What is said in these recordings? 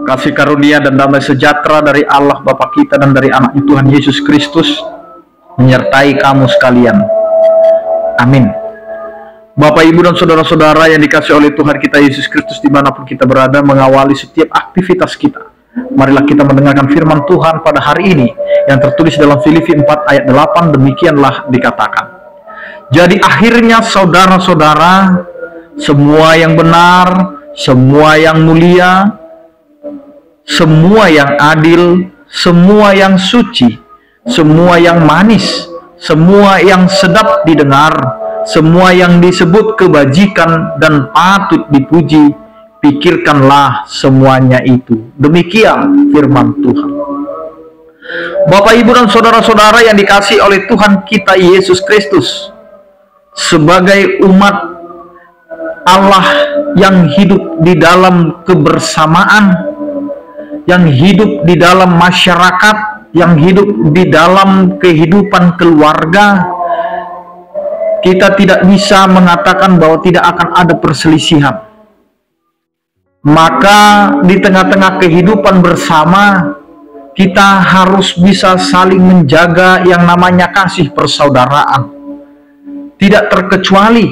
Kasih karunia dan damai sejahtera dari Allah Bapa kita dan dari Anak-Nya Tuhan Yesus Kristus menyertai kamu sekalian. Amin. Bapak, Ibu, dan saudara-saudara yang dikasihi oleh Tuhan kita Yesus Kristus dimanapun kita berada, mengawali setiap aktivitas kita, marilah kita mendengarkan firman Tuhan pada hari ini yang tertulis dalam Filipi 4 ayat 8. Demikianlah dikatakan, jadi akhirnya saudara-saudara, semua yang benar, semua yang mulia, semua yang adil, semua yang suci, semua yang manis, semua yang sedap didengar, semua yang disebut kebajikan dan patut dipuji, pikirkanlah semuanya itu. Demikian firman Tuhan. Bapak, Ibu, dan saudara-saudara yang dikasihi oleh Tuhan kita Yesus Kristus, sebagai umat Allah yang hidup di dalam kebersamaan, yang hidup di dalam masyarakat, yang hidup di dalam kehidupan keluarga, kita tidak bisa mengatakan bahwa tidak akan ada perselisihan. Maka di tengah-tengah kehidupan bersama, kita harus bisa saling menjaga yang namanya kasih persaudaraan. Tidak terkecuali,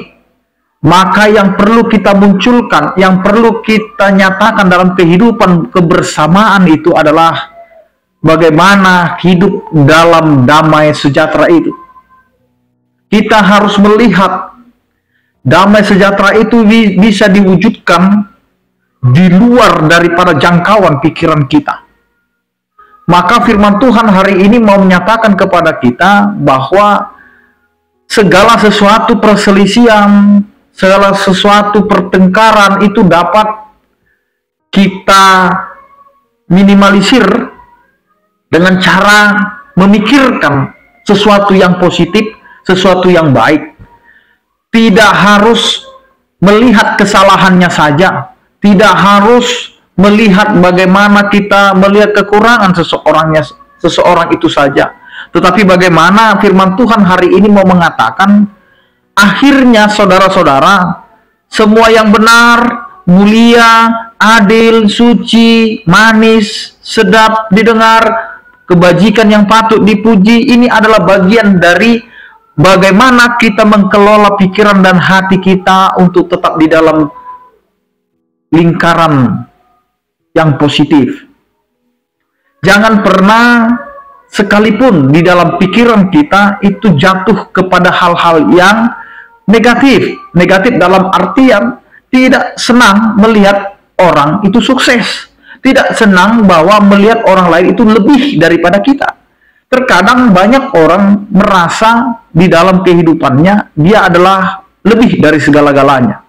maka yang perlu kita munculkan, yang perlu kita nyatakan dalam kehidupan kebersamaan itu adalah bagaimana hidup dalam damai sejahtera itu. Kita harus melihat damai sejahtera itu bisa diwujudkan di luar daripada jangkauan pikiran kita. Maka firman Tuhan hari ini mau menyatakan kepada kita bahwa segala sesuatu perselisihan, segala sesuatu pertengkaran itu dapat kita minimalisir dengan cara memikirkan sesuatu yang positif, sesuatu yang baik. Tidak harus melihat kesalahannya saja, tidak harus melihat bagaimana kita melihat kekurangan seseorang itu saja, tetapi bagaimana firman Tuhan hari ini mau mengatakan, akhirnya saudara-saudara, semua yang benar, mulia, adil, suci, manis, sedap didengar, kebajikan yang patut dipuji, ini adalah bagian dari bagaimana kita mengelola pikiran dan hati kita untuk tetap di dalam lingkaran yang positif. Jangan pernah sekalipun di dalam pikiran kita itu jatuh kepada hal-hal yang negatif. Negatif dalam artian tidak senang melihat orang itu sukses, tidak senang bahwa melihat orang lain itu lebih daripada kita. Terkadang banyak orang merasa di dalam kehidupannya dia adalah lebih dari segala-galanya.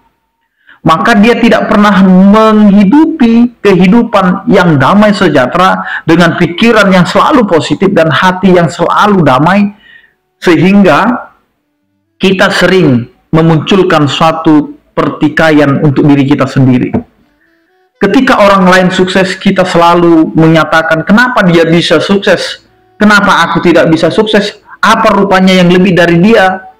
Maka dia tidak pernah menghidupi kehidupan yang damai sejahtera dengan pikiran yang selalu positif dan hati yang selalu damai, sehingga kita sering memunculkan suatu pertikaian untuk diri kita sendiri. Ketika orang lain sukses, kita selalu menyatakan, kenapa dia bisa sukses? Kenapa aku tidak bisa sukses? Apa rupanya yang lebih dari dia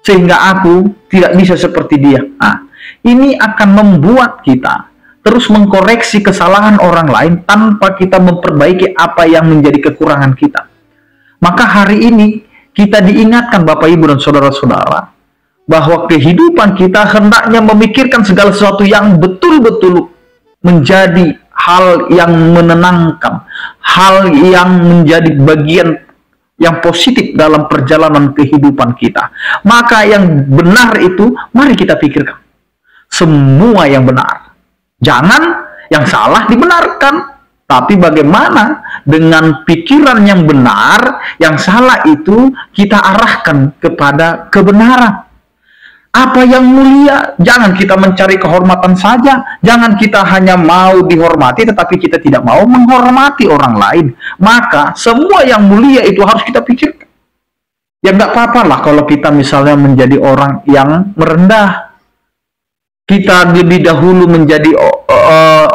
sehingga aku tidak bisa seperti dia? Nah, ini akan membuat kita terus mengkoreksi kesalahan orang lain tanpa kita memperbaiki apa yang menjadi kekurangan kita. Maka hari ini kita diingatkan Bapak, Ibu, dan saudara-saudara bahwa kehidupan kita hendaknya memikirkan segala sesuatu yang betul-betul menjadi hal yang menenangkan, hal yang menjadi bagian yang positif dalam perjalanan kehidupan kita. Maka yang benar itu mari kita pikirkan. Semua yang benar. Jangan yang salah dibenarkan. Tapi bagaimana dengan pikiran yang benar, yang salah itu kita arahkan kepada kebenaran. Apa yang mulia, jangan kita mencari kehormatan saja. Jangan kita hanya mau dihormati, tetapi kita tidak mau menghormati orang lain. Maka semua yang mulia itu harus kita pikirkan. Ya nggak apa-apa lah kalau kita misalnya menjadi orang yang merendah. Kita lebih dahulu menjadi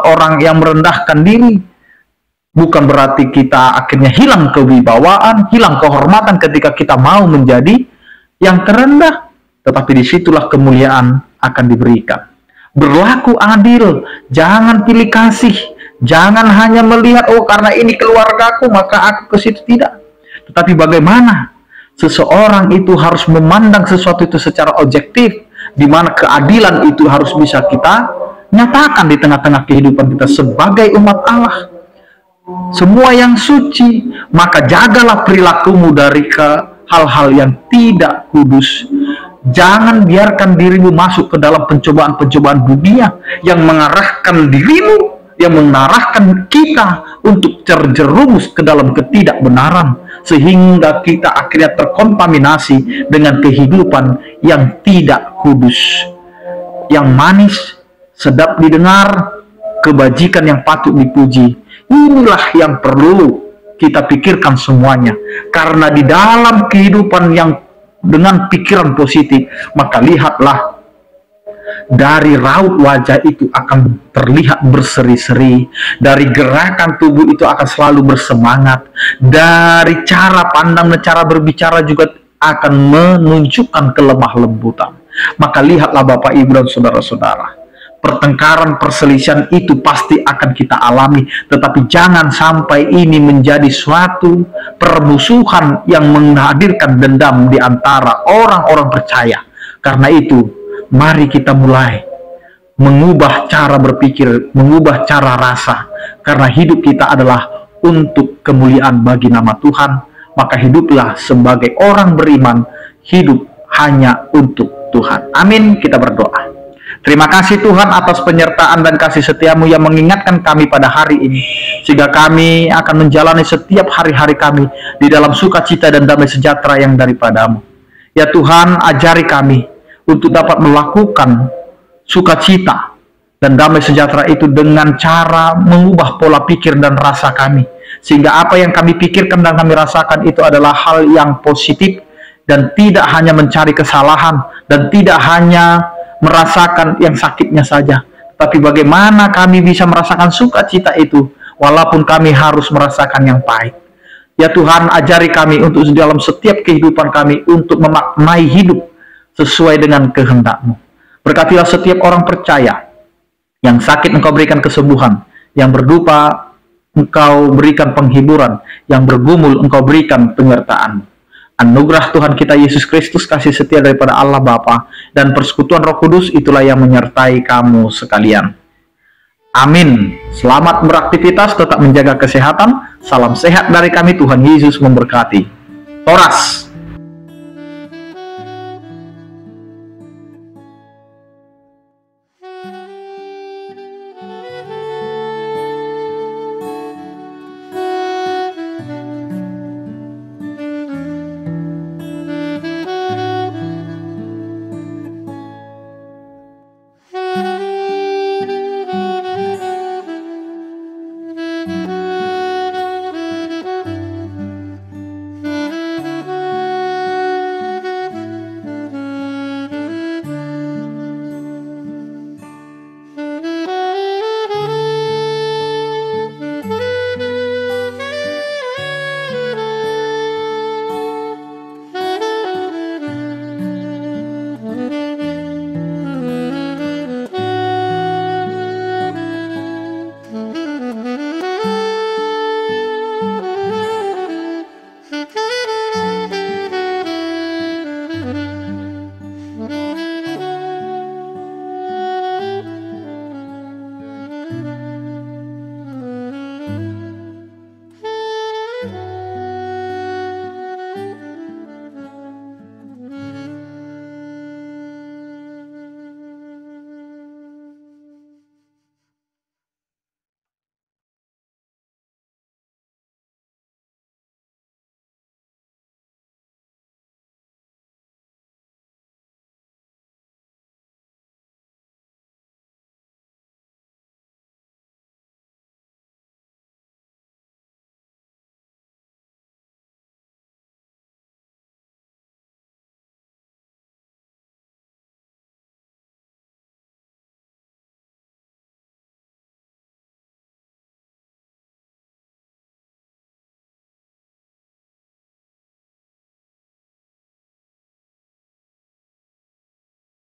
orang yang merendahkan diri. Bukan berarti kita akhirnya hilang kewibawaan, hilang kehormatan ketika kita mau menjadi yang terendah. Tetapi disitulah kemuliaan akan diberikan. Berlaku adil, jangan pilih kasih, Jangan hanya melihat, oh karena ini keluargaku maka aku ke situ, tidak. Tetapi bagaimana seseorang itu harus memandang sesuatu itu secara objektif, di mana keadilan itu harus bisa kita nyatakan di tengah-tengah kehidupan kita sebagai umat Allah. Semua yang suci, maka jagalah perilakumu dari hal-hal yang tidak kudus. Jangan biarkan dirimu masuk ke dalam pencobaan-pencobaan dunia yang mengarahkan dirimu, yang mengarahkan kita untuk terjerumus ke dalam ketidakbenaran, sehingga kita akhirnya terkontaminasi dengan kehidupan yang tidak kudus, yang manis, sedap didengar, kebajikan yang patut dipuji. Inilah yang perlu kita pikirkan semuanya, karena di dalam kehidupan yang dengan pikiran positif, maka lihatlah dari raut wajah itu akan terlihat berseri-seri, dari gerakan tubuh itu akan selalu bersemangat, dari cara pandang dan cara berbicara juga akan menunjukkan kelemah lembutan. Maka lihatlah Bapak Ibu dan saudara-saudara, pertengkaran, perselisihan itu pasti akan kita alami, tetapi jangan sampai ini menjadi suatu permusuhan yang menghadirkan dendam di antara orang-orang percaya. Karena itu, mari kita mulai mengubah cara berpikir, mengubah cara rasa, karena hidup kita adalah untuk kemuliaan bagi nama Tuhan. Maka hiduplah sebagai orang beriman, hidup hanya untuk Tuhan. Amin. Kita berdoa. Terima kasih Tuhan atas penyertaan dan kasih setiamu yang mengingatkan kami pada hari ini, sehingga kami akan menjalani setiap hari-hari kami di dalam sukacita dan damai sejahtera yang daripadamu. Ya Tuhan, ajari kami untuk dapat melakukan sukacita dan damai sejahtera itu dengan cara mengubah pola pikir dan rasa kami, sehingga apa yang kami pikirkan dan kami rasakan itu adalah hal yang positif, dan tidak hanya mencari kesalahan, dan tidak hanya merasakan yang sakitnya saja, tapi bagaimana kami bisa merasakan sukacita itu walaupun kami harus merasakan yang pahit. Ya Tuhan, ajari kami untuk dalam setiap kehidupan kami untuk memaknai hidup sesuai dengan kehendak-Mu. Berkatilah setiap orang percaya, yang sakit Engkau berikan kesembuhan, yang berduka Engkau berikan penghiburan, yang bergumul Engkau berikan penyertaan. Anugerah Tuhan kita Yesus Kristus, kasih setia daripada Allah Bapa, dan persekutuan Roh Kudus itulah yang menyertai kamu sekalian. Amin. Selamat beraktivitas, tetap menjaga kesehatan. Salam sehat dari kami, Tuhan Yesus memberkati. Toras. Thank you.